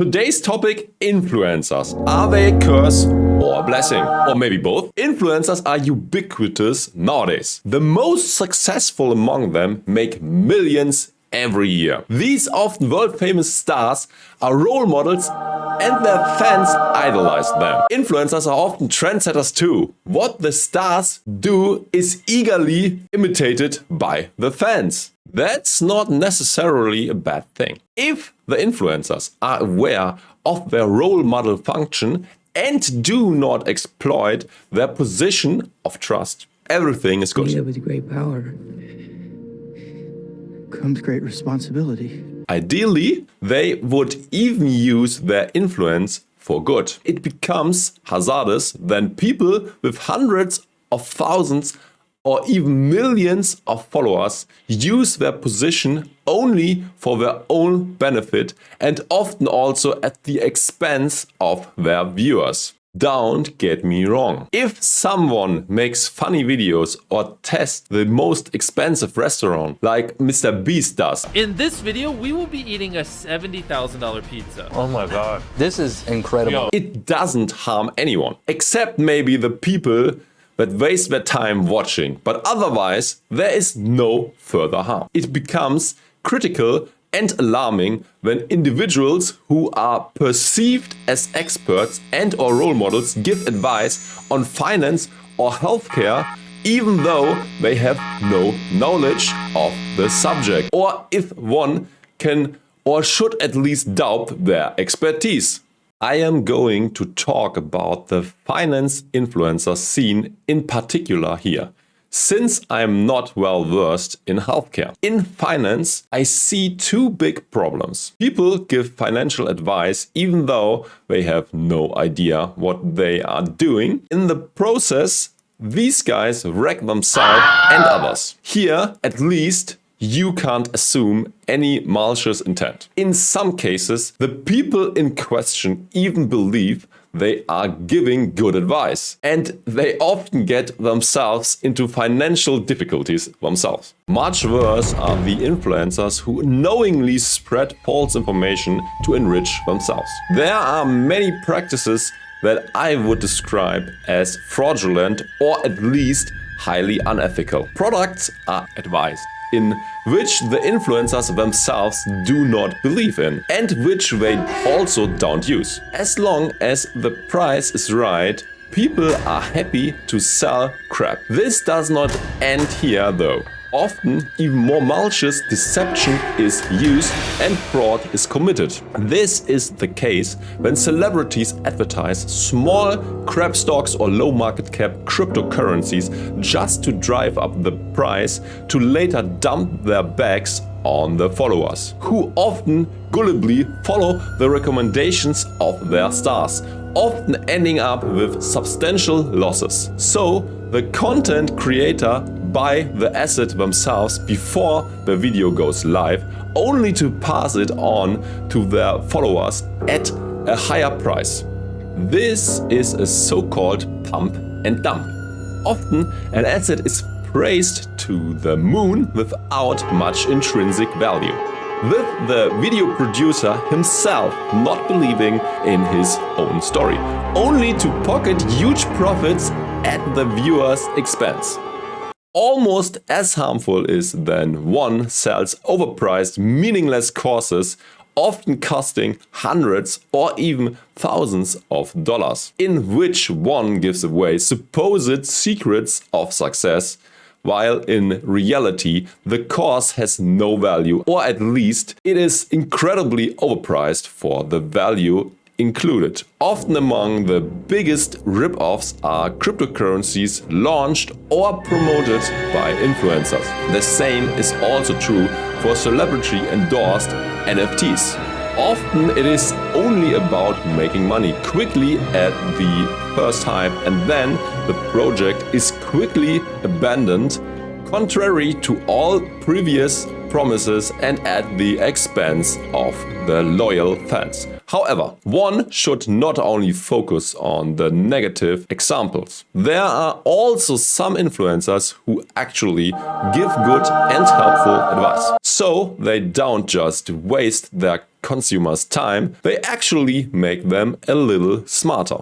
Today's topic, influencers. Are they a curse or a blessing? Or maybe both? Influencers are ubiquitous nowadays. The most successful among them make millions every year. These often world-famous stars are role models and their fans idolize them. Influencers are often trendsetters too. What the stars do is eagerly imitated by the fans. That's not necessarily a bad thing. If the influencers are aware of their role model function and do not exploit their position of trust, everything is good. Yeah, with great power comes great responsibility. Ideally, they would even use their influence for good. It becomes hazardous when people with hundreds of thousands or even millions of followers use their position only for their own benefit and often also at the expense of their viewers. Don't get me wrong. If someone makes funny videos or tests the most expensive restaurant like Mr. Beast does. In this video, we will be eating a $70,000 pizza. Oh my God. This is incredible. It doesn't harm anyone, except maybe the people that waste their time watching. But otherwise, there is no further harm. It becomes critical and alarming when individuals who are perceived as experts and or role models give advice on finance or healthcare even though they have no knowledge of the subject, or if one can or should at least doubt their expertise. I am going to talk about the finance influencer scene in particular here, since I'm not well versed in healthcare. In finance, I see two big problems. People give financial advice even though they have no idea what they are doing. In the process, these guys wreck themselves and others. Here, at least, you can't assume any malicious intent. In some cases, the people in question even believe they are giving good advice, and they often get themselves into financial difficulties themselves. Much worse are the influencers who knowingly spread false information to enrich themselves. There are many practices that I would describe as fraudulent or at least highly unethical. Products are advised in which the influencers themselves do not believe in and which they also don't use. As long as the price is right, people are happy to sell crap. This does not end here though. Often, even more malicious deception is used and fraud is committed. This is the case when celebrities advertise small crap stocks or low market cap cryptocurrencies just to drive up the price to later dump their bags on the followers, who often gullibly follow the recommendations of their stars, often ending up with substantial losses. So, the content creator buy the asset themselves before the video goes live, only to pass it on to their followers at a higher price. This is a so-called pump and dump. Often an asset is praised to the moon without much intrinsic value, with the video producer himself not believing in his own story, only to pocket huge profits at the viewer's expense. Almost as harmful is when one sells overpriced, meaningless courses, often costing hundreds or even thousands of dollars, in which one gives away supposed secrets of success, while in reality the course has no value, or at least it is incredibly overpriced for the value included. Often among the biggest rip-offs are cryptocurrencies launched or promoted by influencers. The same is also true for celebrity-endorsed NFTs. Often it is only about making money quickly at the first hype, and then the project is quickly abandoned, contrary to all previous promises and at the expense of the loyal fans. However, one should not only focus on the negative examples. There are also some influencers who actually give good and helpful advice. So they don't just waste their consumers' time, they actually make them a little smarter.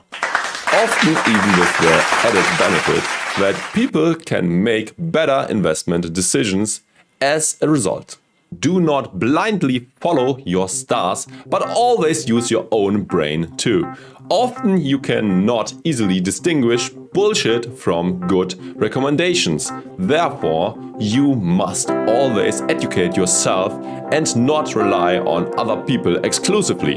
Often even with the added benefit that people can make better investment decisions as a result. Do not blindly follow your stars, but always use your own brain too. Often you cannot easily distinguish bullshit from good recommendations. Therefore, you must always educate yourself and not rely on other people exclusively.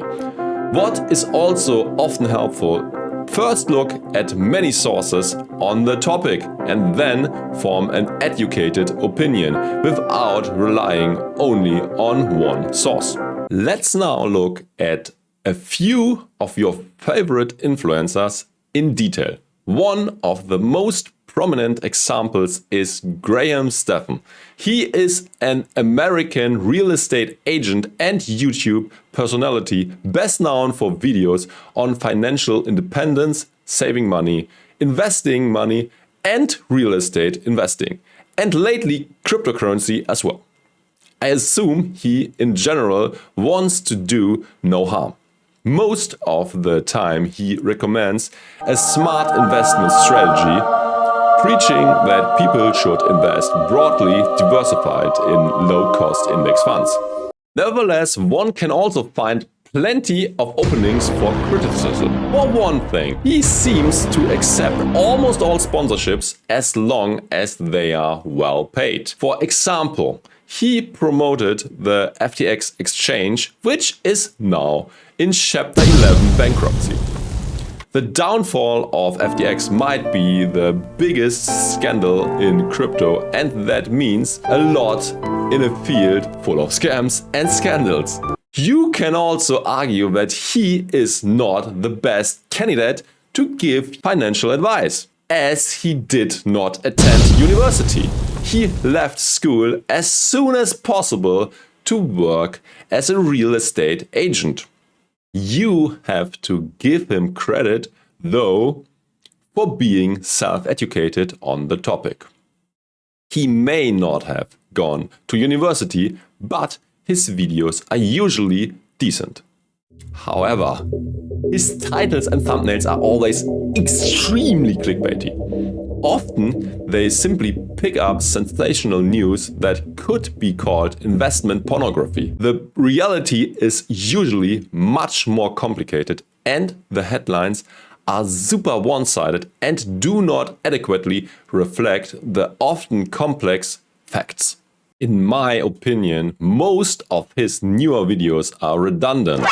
What is also often helpful, first look at many sources on the topic and then form an educated opinion without relying only on one source. Let's now look at a few of your favorite influencers in detail. One of the most prominent examples is Stephan. He is an American real estate agent and YouTube personality, best known for videos on financial independence, saving money, investing money, and real estate investing, and lately cryptocurrency as well. I assume he in general wants to do no harm. Most of the time he recommends a smart investment strategy, preaching that people should invest broadly diversified in low-cost index funds. Nevertheless, one can also find plenty of openings for criticism. For one thing, he seems to accept almost all sponsorships as long as they are well paid. For example, he promoted the FTX exchange, which is now in Chapter 11 bankruptcy. The downfall of FTX might be the biggest scandal in crypto, and that means a lot in a field full of scams and scandals. You can also argue that he is not the best candidate to give financial advice, as he did not attend university. He left school as soon as possible to work as a real estate agent. You have to give him credit, though, for being self-educated on the topic. He may not have gone to university, but his videos are usually decent. However, his titles and thumbnails are always extremely clickbaity. Often, they simply pick up sensational news that could be called investment pornography. The reality is usually much more complicated, and the headlines are super one-sided and do not adequately reflect the often complex facts. In my opinion, most of his newer videos are redundant.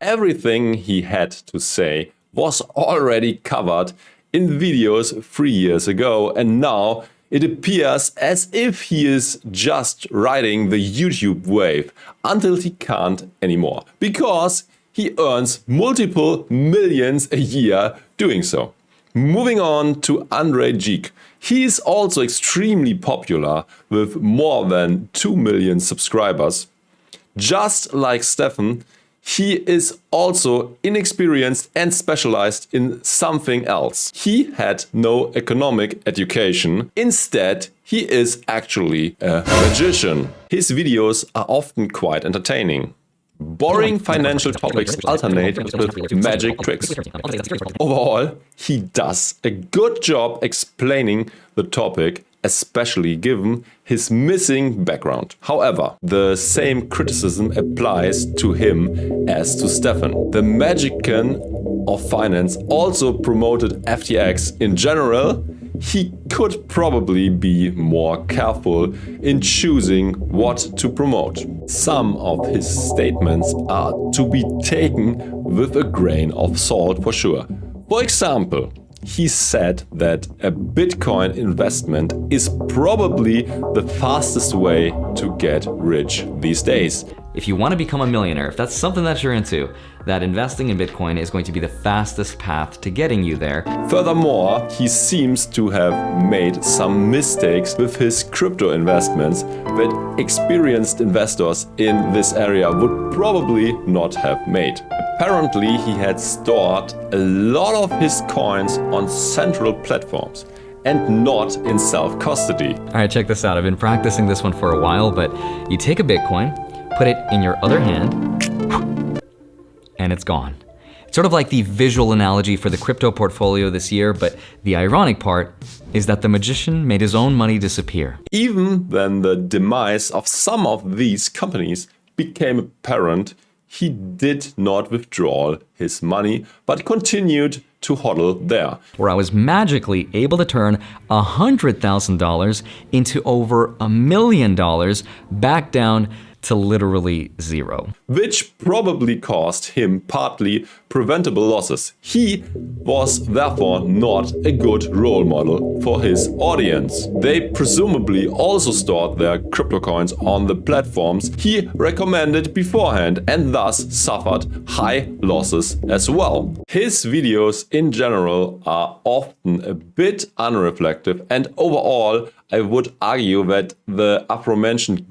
Everything he had to say was already covered in videos 3 years ago, and now it appears as if he is just riding the YouTube wave until he can't anymore, because he earns multiple millions a year doing so. Moving on to Andrei Jikh. He is also extremely popular with more than 2 million subscribers. Just like Stephan, he is also inexperienced and specialized in something else. He had no economic education. Instead, he is actually a magician. His videos are often quite entertaining. Boring financial topics alternate with magic tricks. Overall, he does a good job explaining the topic, especially given his missing background. However, the same criticism applies to him as to Stephan. The magician of finance also promoted FTX in general. He could probably be more careful in choosing what to promote. Some of his statements are to be taken with a grain of salt for sure. For example, he said that a Bitcoin investment is probably the fastest way to get rich these days. If you want to become a millionaire, if that's something that you're into, that investing in Bitcoin is going to be the fastest path to getting you there. Furthermore, he seems to have made some mistakes with his crypto investments that experienced investors in this area would probably not have made. Apparently, he had stored a lot of his coins on central platforms and not in self-custody. All right, check this out. I've been practicing this one for a while, but you take a Bitcoin, put it in your other hand, and it's gone. It's sort of like the visual analogy for the crypto portfolio this year, but the ironic part is that the magician made his own money disappear. Even when the demise of some of these companies became apparent, he did not withdraw his money, but continued to hodl there. Where I was magically able to turn $100,000 into over $1 million back down to literally zero. Which probably caused him partly preventable losses. He was therefore not a good role model for his audience. They presumably also stored their crypto coins on the platforms he recommended beforehand and thus suffered high losses as well. His videos in general are often a bit unreflective, and overall I would argue that the aforementioned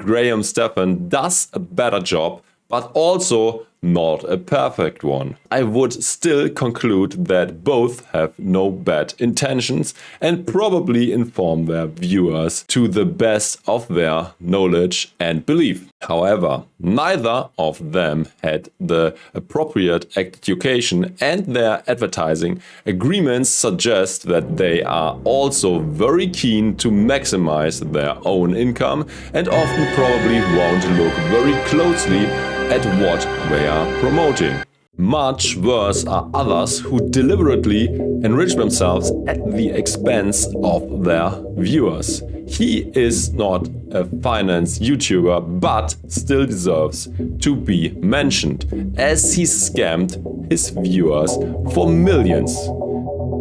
Stephan does a better job, but also not a perfect one. I would still conclude that both have no bad intentions and probably inform their viewers to the best of their knowledge and belief. However, neither of them had the appropriate education, and their advertising agreements suggest that they are also very keen to maximize their own income and often probably won't look very closely at what they are promoting. Much worse are others who deliberately enrich themselves at the expense of their viewers. He is not a finance YouTuber, but still deserves to be mentioned, as he scammed his viewers for millions.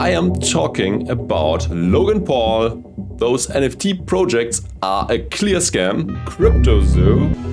I am talking about Logan Paul. Those NFT projects are a clear scam. CryptoZoo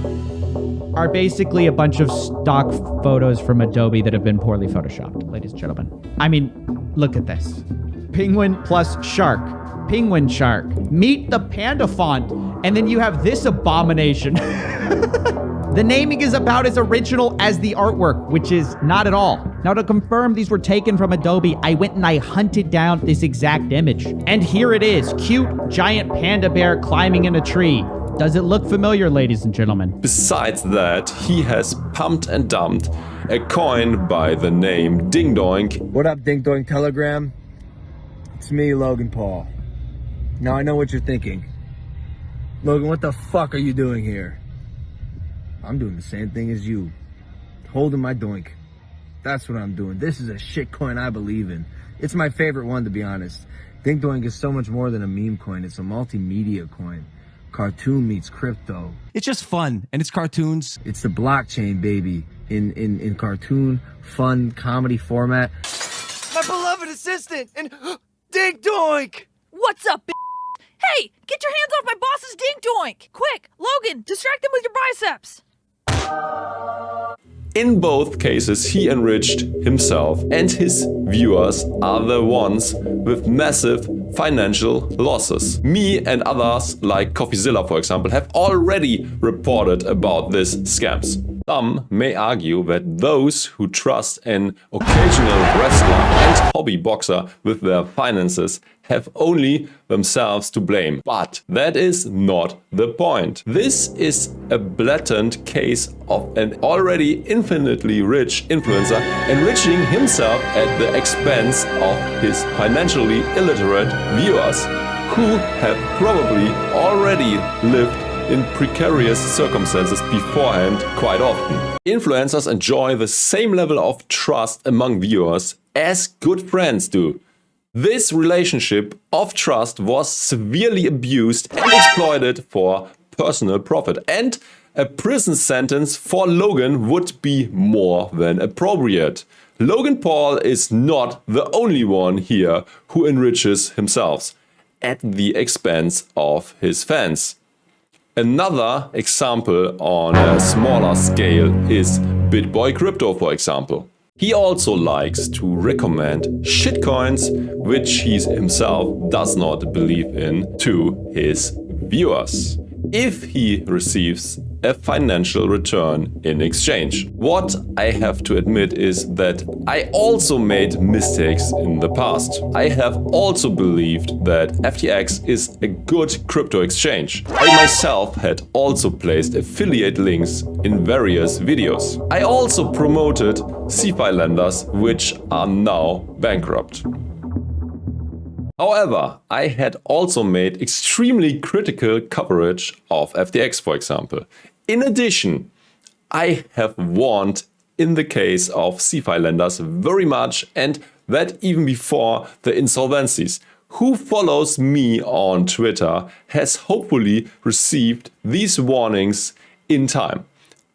are basically a bunch of stock photos from Adobe that have been poorly photoshopped, ladies and gentlemen. I mean, look at this. Penguin plus shark. Penguin shark. Meet the panda font. And then you have this abomination. The naming is about as original as the artwork, which is not at all. Now, to confirm these were taken from Adobe, I went and I hunted down this exact image. And here it is. Cute, giant panda bear climbing in a tree. Does it look familiar, ladies and gentlemen? Besides that, he has pumped and dumped a coin by the name Ding Doink. What up, Ding Doink Telegram? It's me, Logan Paul. Now I know what you're thinking. Logan, what the fuck are you doing here? I'm doing the same thing as you. Holding my doink. That's what I'm doing. This is a shit coin I believe in. It's my favorite one, to be honest. Ding Doink is so much more than a meme coin. It's a multimedia coin. Cartoon meets crypto. It's just fun, and it's cartoons. It's the blockchain, baby. In cartoon, fun, comedy format. My beloved assistant, and Ding Doink! What's up, Hey, get your hands off my boss's Ding Doink! Quick, Logan, distract him with your biceps! In both cases, he enriched himself, and his viewers are the ones with massive financial losses. Me and others, like CoffeeZilla for example, have already reported about these scams. Some may argue that those who trust an occasional wrestler and hobby boxer with their finances have only themselves to blame. But that is not the point. This is a blatant case of an already infinitely rich influencer enriching himself at the expense of his financially illiterate viewers, who have probably already lived in precarious circumstances beforehand quite often. Influencers enjoy the same level of trust among viewers as good friends do. This relationship of trust was severely abused and exploited for personal profit, and a prison sentence for Logan would be more than appropriate. Logan Paul is not the only one here who enriches himself at the expense of his fans. Another example on a smaller scale is BitBoy Crypto, for example. He also likes to recommend shitcoins, which he himself does not believe in, to his viewers. if he receives a financial return in exchange. What I have to admit is that I also made mistakes in the past. I have also believed that FTX is a good crypto exchange. I myself had also placed affiliate links in various videos. I also promoted CeFi lenders which are now bankrupt. However, I had also made extremely critical coverage of FTX, for example. In addition, I have warned in the case of CeFi lenders very much, and that even before the insolvencies. Who follows me on Twitter has hopefully received these warnings in time.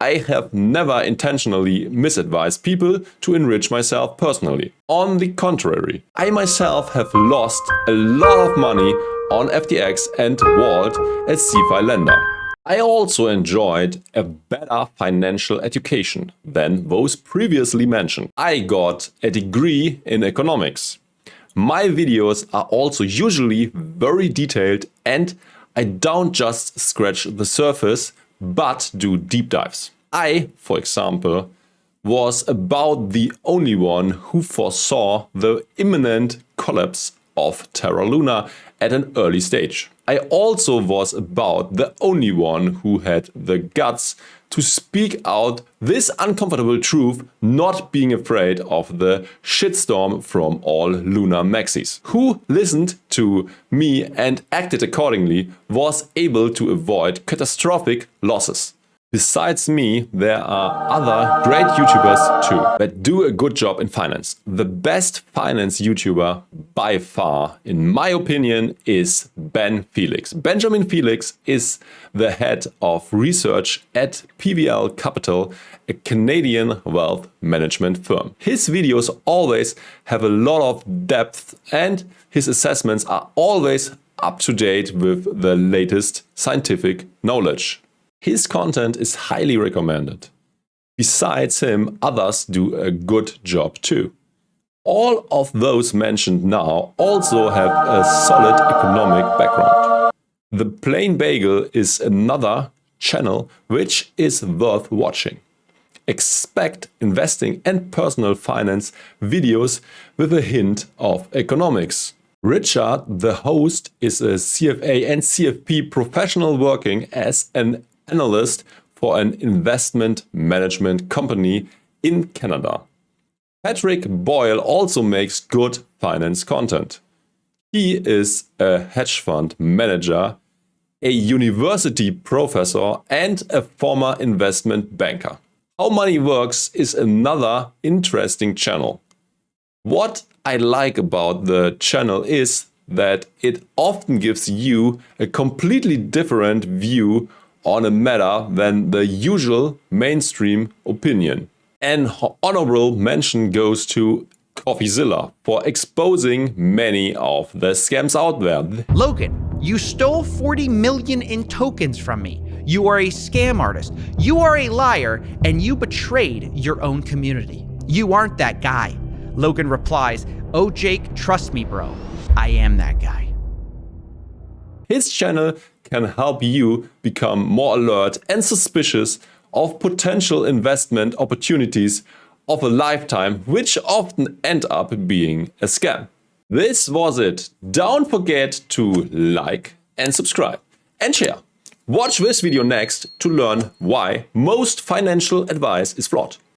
I have never intentionally misadvised people to enrich myself personally. On the contrary, I myself have lost a lot of money on FTX and Vault as CeFi lender. I also enjoyed a better financial education than those previously mentioned. I got a degree in economics. My videos are also usually very detailed and I don't just scratch the surface but do deep dives. I, for example, was about the only one who foresaw the imminent collapse of Terra Luna at an early stage. I also was about the only one who had the guts to speak out this uncomfortable truth, not being afraid of the shitstorm from all Luna maxis. Who listened to me and acted accordingly was able to avoid catastrophic losses. Besides me, there are other great YouTubers too that do a good job in finance. The best finance YouTuber by far, in my opinion, is Felix. Benjamin Felix is the head of research at PVL Capital, a Canadian wealth management firm. His videos always have a lot of depth and his assessments are always up to date with the latest scientific knowledge. His content is highly recommended. Besides him, others do a good job too. All of those mentioned now also have a solid economic background. The Plain Bagel is another channel which is worth watching. Expect investing and personal finance videos with a hint of economics. Richard, the host, is a CFA and CFP professional working as an analyst for an investment management company in Canada. Patrick Boyle also makes good finance content. He is a hedge fund manager, a university professor, and a former investment banker. How Money Works is another interesting channel. What I like about the channel is that it often gives you a completely different view on a matter than the usual mainstream opinion. An honorable mention goes to CoffeeZilla for exposing many of the scams out there. Logan, you stole 40 million in tokens from me. You are a scam artist. You are a liar, and you betrayed your own community. You aren't that guy. Logan replies, "Oh, Jake, trust me, bro. I am that guy." His channel can help you become more alert and suspicious of potential investment opportunities of a lifetime, which often end up being a scam. This was it. Don't forget to like and subscribe and share. Watch this video next to learn why most financial advice is flawed.